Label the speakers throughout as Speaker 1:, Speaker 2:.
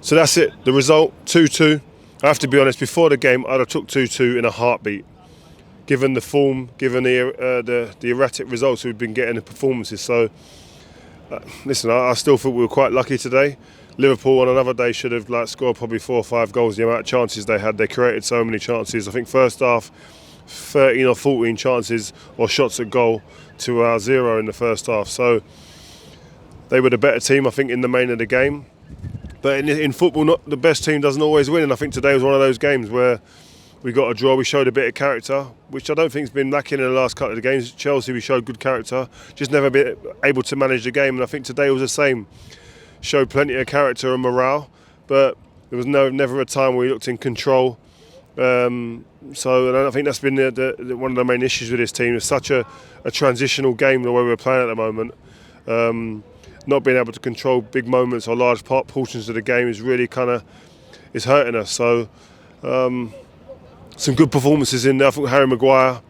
Speaker 1: So that's it. The result, 2-2. I have to be honest, before the game, I'd have took 2-2 in a heartbeat. Given the form, given the erratic results we've been getting in performances. So, listen, I still feel we were quite lucky today. Liverpool on another day should have scored probably 4 or 5 goals. The amount of chances they had, they created so many chances. I think first half, 13 or 14 chances or shots at goal to our 0 in the first half. So they were the better team, I think, in the main of the game. But in football, the best team doesn't always win. And I think today was one of those games where we got a draw, we showed a bit of character, which I don't think has been lacking in the last couple of games. Chelsea, we showed good character, just never been able to manage the game. And I think today was the same. Showed plenty of character and morale, but there was never a time where we looked in control. And I think that's been one of the main issues with this team. It's such a transitional game the way we're playing at the moment. Not being able to control big moments or large portions of the game is really is hurting us. So. Some good performances in there. I thought Harry Maguire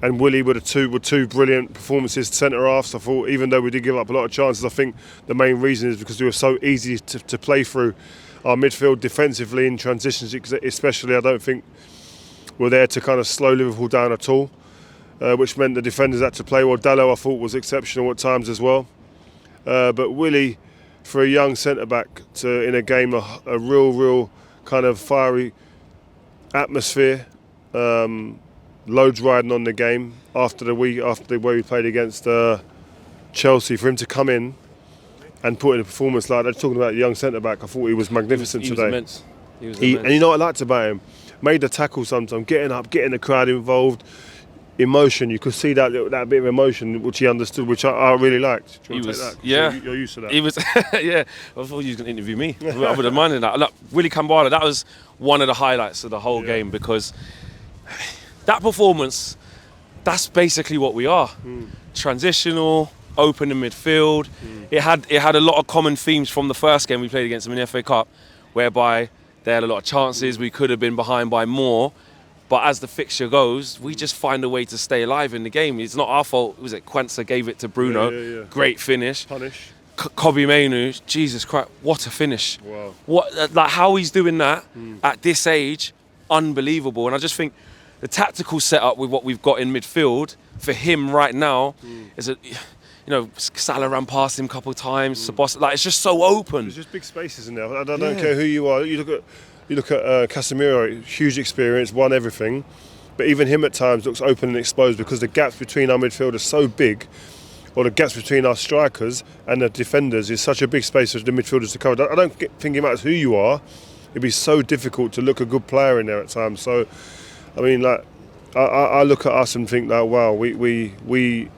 Speaker 1: and Willie were two brilliant performances, centre halves. I thought even though we did give up a lot of chances, I think the main reason is because we were so easy to play through our midfield defensively in transitions, especially. I don't think we're there to slow Liverpool down at all, which meant the defenders had to play well. Dalot I thought was exceptional at times as well, but Willie, for a young centre back, in a game a real fiery atmosphere. Loads riding on the game after the way we played against Chelsea. For him to come in and put in a performance like that, talking about the young centre back, I thought he was magnificent today.
Speaker 2: Was immense. He was immense.
Speaker 1: And you know what I liked about him? Made the tackle sometimes, getting up, getting the crowd involved. Emotion, you could see that bit of emotion which he understood, which I really liked.
Speaker 2: He was,
Speaker 1: that?
Speaker 2: yeah.
Speaker 1: So you're used to that.
Speaker 2: He was, yeah. I thought you was going to interview me. I would have minded that. Look, Willie Kambala, that was one of the highlights of the whole game, because that performance, that's basically what we are. Transitional, open in midfield. It had a lot of common themes from the first game we played against them in the FA Cup, whereby they had a lot of chances, we could have been behind by more. But as the fixture goes, we just find a way to stay alive in the game. It's not our fault. Was it Quansah gave it to Bruno?
Speaker 1: Yeah.
Speaker 2: Great finish.
Speaker 1: Punish.
Speaker 2: Kobbie Mainoo, Jesus Christ, what a finish.
Speaker 1: Wow.
Speaker 2: What, how he's doing that at this age, unbelievable. And I just think the tactical setup with what we've got in midfield for him right now is Salah ran past him a couple of times. It's just so open.
Speaker 1: There's just big spaces in there. I don't care who you are. You look at Casemiro, huge experience, won everything, but even him at times looks open and exposed because the gaps between our midfield are so big, or the gaps between our strikers and the defenders is such a big space for the midfielders to cover. I don't think it matters who you are. It'd be so difficult to look a good player in there at times. So, I mean, I look at us and think wow, we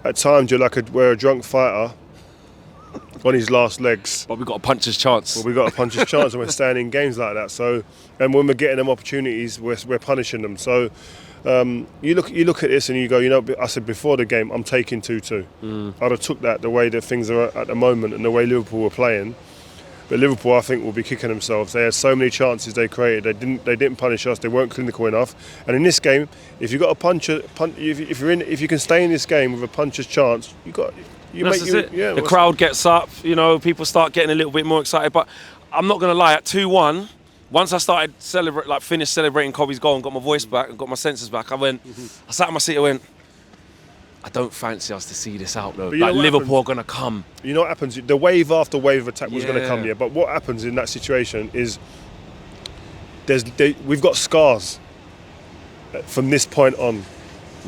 Speaker 1: at times we're a drunk fighter on his last legs.
Speaker 2: But we've got a puncher's chance.
Speaker 1: Well, we've got a puncher's chance and we're staying in games like that. So, and when we're getting them opportunities, we're punishing them. So, you look at this and you go, I said before the game, I'm taking 2-2. I'd have took that the way that things are at the moment and the way Liverpool were playing. But Liverpool, I think, will be kicking themselves. They had so many chances they created. They didn't punish us. They weren't clinical enough. And in this game, if you got if you can stay in this game with a puncher's chance,
Speaker 2: the crowd gets up. People start getting a little bit more excited. But I'm not going to lie. At 2-1, once I started finished celebrating Kobbie's goal and got my voice back and got my senses back, I sat in my seat. I went, I don't fancy us to see this out though. Liverpool are going to come. You know what happens? The wave after wave of attack was going to come here. But what happens in that situation is we've got scars from this point on,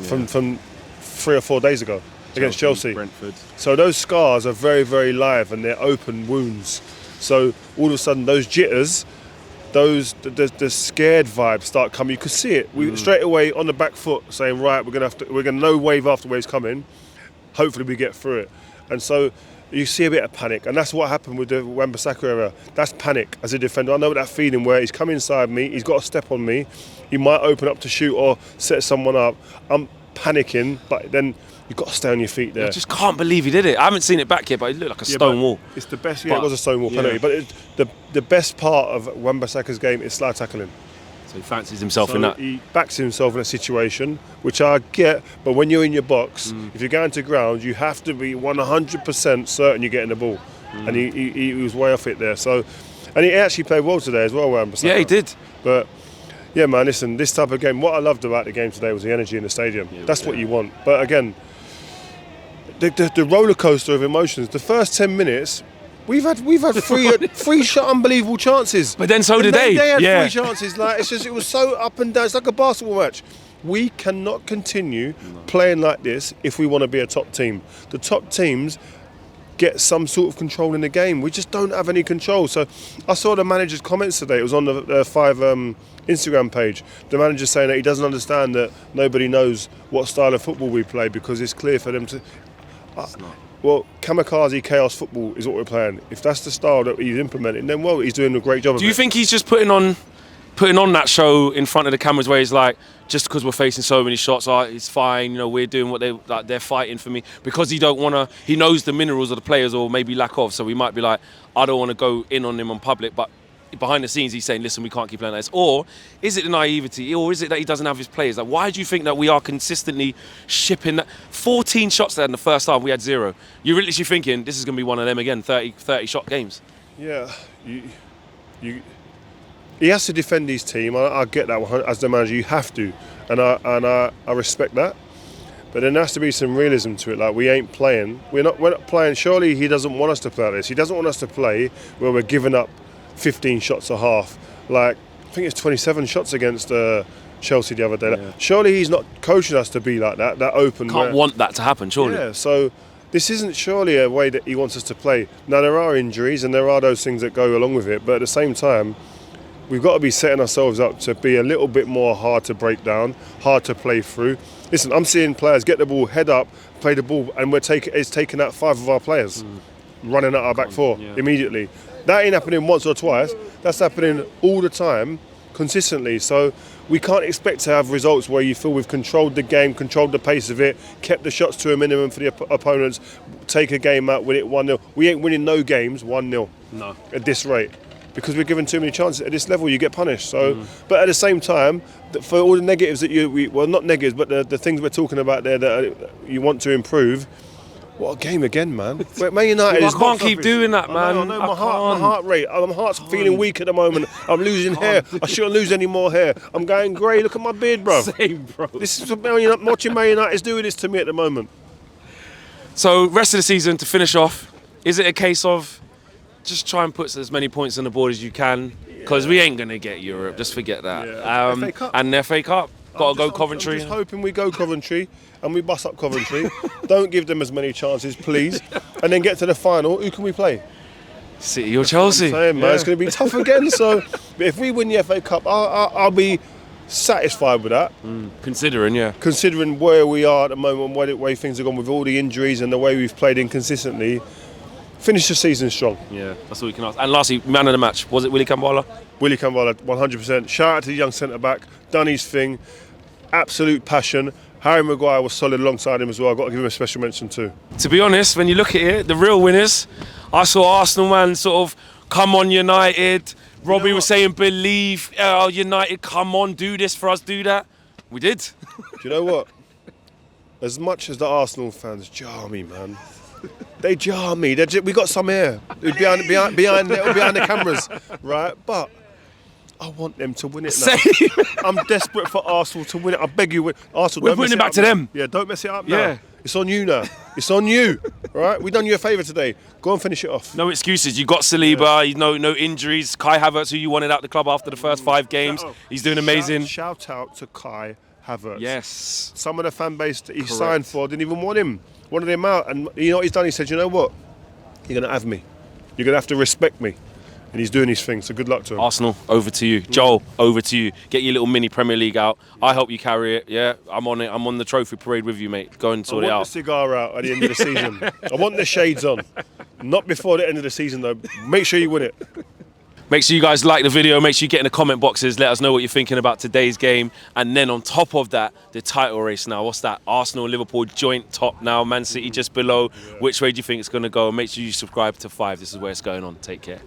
Speaker 2: from 3 or 4 days ago against Chelsea. Brentford.
Speaker 1: So those scars are very, very live and they're open wounds. So all of a sudden those jitters, the scared vibes start coming. You could see it. We straight away on the back foot saying, right, we're gonna know wave after wave's coming. Hopefully we get through it. And so you see a bit of panic, and that's what happened with the Wan-Bissaka era. That's panic as a defender. I know that feeling where he's come inside me, he's got a step on me, he might open up to shoot or set someone up. I'm panicking, but then you've got to stay on your feet there.
Speaker 2: I just can't believe he did it. I haven't seen it back yet, but it looked like a stone wall.
Speaker 1: It's the best. Yeah, it was a stone wall penalty. But the best part of Wan-Bissaka's game is slide tackling.
Speaker 2: So he fancies himself in that.
Speaker 1: He backs himself in a situation, which I get. But when you're in your box, if you're going to ground, you have to be 100% certain you're getting the ball. And he was way off it there. So And he actually played well today as well, Wan-Bissaka.
Speaker 2: Yeah, he did.
Speaker 1: But yeah, man, listen, this type of game, what I loved about the game today was the energy in the stadium. That's what you want. But again, the roller coaster of emotions. The first 10 minutes, we've had three shot unbelievable chances.
Speaker 2: But then so did they.
Speaker 1: They had
Speaker 2: Yeah.
Speaker 1: 3 chances. Like it was so up and down. It's like a basketball match. We cannot continue playing like this if we want to be a top team. The top teams get some sort of control in the game. We just don't have any control. So I saw the manager's comments today. It was on the 5 Instagram page. The manager saying that he doesn't understand that nobody knows what style of football we play because it's clear for them to. Well, kamikaze chaos football is what we're playing. If that's the style that he's implementing, then well, he's doing a great job of it.
Speaker 2: Do you think he's just putting on that show in front of the cameras where he's like, just because we're facing so many shots, it's fine, you know, we're doing what they're fighting for me, because he knows the minerals of the players or maybe lack of, so we might be like, I don't want to go in on him on public, but behind the scenes he's saying, listen, we can't keep playing like this? Or is it the naivety, or is it that he doesn't have his players? Like, why do you think that we are consistently shipping that 14 shots there in the first half, we had 0? You're literally thinking this is going to be one of them again, 30 shot games.
Speaker 1: Yeah, he has to defend his team. I get that as the manager. You have to, and I respect that. But there has to be some realism to it. Like, we ain't playing. We're not playing. Surely he doesn't want us to play like this. He doesn't want us to play where we're giving up 15 shots a half. Like, I think it's 27 shots against Chelsea the other day.
Speaker 2: Yeah.
Speaker 1: Surely he's not coaching us to be like that open.
Speaker 2: Can't want that to happen, surely.
Speaker 1: Yeah. So this isn't surely a way that he wants us to play. Now, there are injuries and there are those things that go along with it. But at the same time, we've got to be setting ourselves up to be a little bit more hard to break down, hard to play through. Listen, I'm seeing players get the ball, head up, play the ball, and it's taking out 5 of our players, running at our back 4 immediately. That ain't happening once or twice. That's happening all the time, consistently. So we can't expect to have results where you feel we've controlled the game, controlled the pace of it, kept the shots to a minimum for the opponents, take a game out, win it 1-0. We ain't winning no games 1-0 at this rate. Because we're given too many chances at this level, you get punished. So, but at the same time, for all the negatives that well, not negatives, but the things we're talking about there that you want to improve. What a game again, man! Man United.
Speaker 2: I can't keep doing that, man.
Speaker 1: I know my heart's feeling weak at the moment. I'm losing hair. I shouldn't lose any more hair. I'm going grey. Look at my beard, bro.
Speaker 2: Same, bro.
Speaker 1: This is watching Man United is doing this to me at the moment.
Speaker 2: So, rest of the season, to finish off, is it a case of just try and put as many points on the board as you can, because we ain't going to get Europe, just forget that.
Speaker 1: Yeah. FA Cup.
Speaker 2: And the FA Cup, got to go Coventry.
Speaker 1: I'm just hoping we go Coventry and we bust up Coventry. Don't give them as many chances, please. And then get to the final. Who can we play?
Speaker 2: City or Chelsea.
Speaker 1: I'm saying, man, it's going to be tough again. So if we win the FA Cup, I'll be satisfied with that. Considering where we are at the moment, where the way things have gone with all the injuries and the way we've played inconsistently. Finish the season strong.
Speaker 2: Yeah, that's all we can ask. And lastly, man of the match, was it Willy Kambwala?
Speaker 1: Willy Kambwala, 100%. Shout out to the young centre-back, done his thing, absolute passion. Harry Maguire was solid alongside him as well. I've got to give him a special mention too.
Speaker 2: To be honest, when you look at it, the real winners, I saw Arsenal, man, sort of, come on United. Robbie was saying, believe, United, come on, do this for us, do that. We did.
Speaker 1: Do you know what? As much as the Arsenal fans jar me, man, they jar me. We got some here behind the cameras, right? But I want them to win it now.
Speaker 2: Same.
Speaker 1: I'm desperate for Arsenal to win it. I beg you, Arsenal.
Speaker 2: We're
Speaker 1: don't mess
Speaker 2: putting it back
Speaker 1: up
Speaker 2: to
Speaker 1: now.
Speaker 2: them.
Speaker 1: Yeah, don't mess it up now.
Speaker 2: Yeah.
Speaker 1: It's on you now. It's on you, right? We done you a favour today. Go and finish it off.
Speaker 2: No excuses. You got Saliba, no injuries. Kai Havertz, who you wanted out the club after the first 5 games. He's doing amazing.
Speaker 1: Shout out to Kai Havertz.
Speaker 2: Yes.
Speaker 1: Some of the fan base that he signed for didn't even want him. Wanted him out. And you know what he's done? He said, you know what? You're going to have me. You're going to have to respect me. And he's doing his thing, so good luck to him.
Speaker 2: Arsenal, over to you. Joel, over to you. Get your little mini Premier League out. I help you carry it, yeah? I'm on it. I'm on the trophy parade with you, mate. Go and sort it
Speaker 1: I
Speaker 2: out.
Speaker 1: want the cigar out at the end of the season. I want the shades on. Not before the end of the season, though. Make sure you win it.
Speaker 2: Make sure you guys like the video. Make sure you get in the comment boxes. Let us know what you're thinking about today's game. And then on top of that, the title race now. What's that? Arsenal, Liverpool, joint top now. Man City just below. Which way do you think it's going to go? Make sure you subscribe to 5. This is where it's going on. Take care.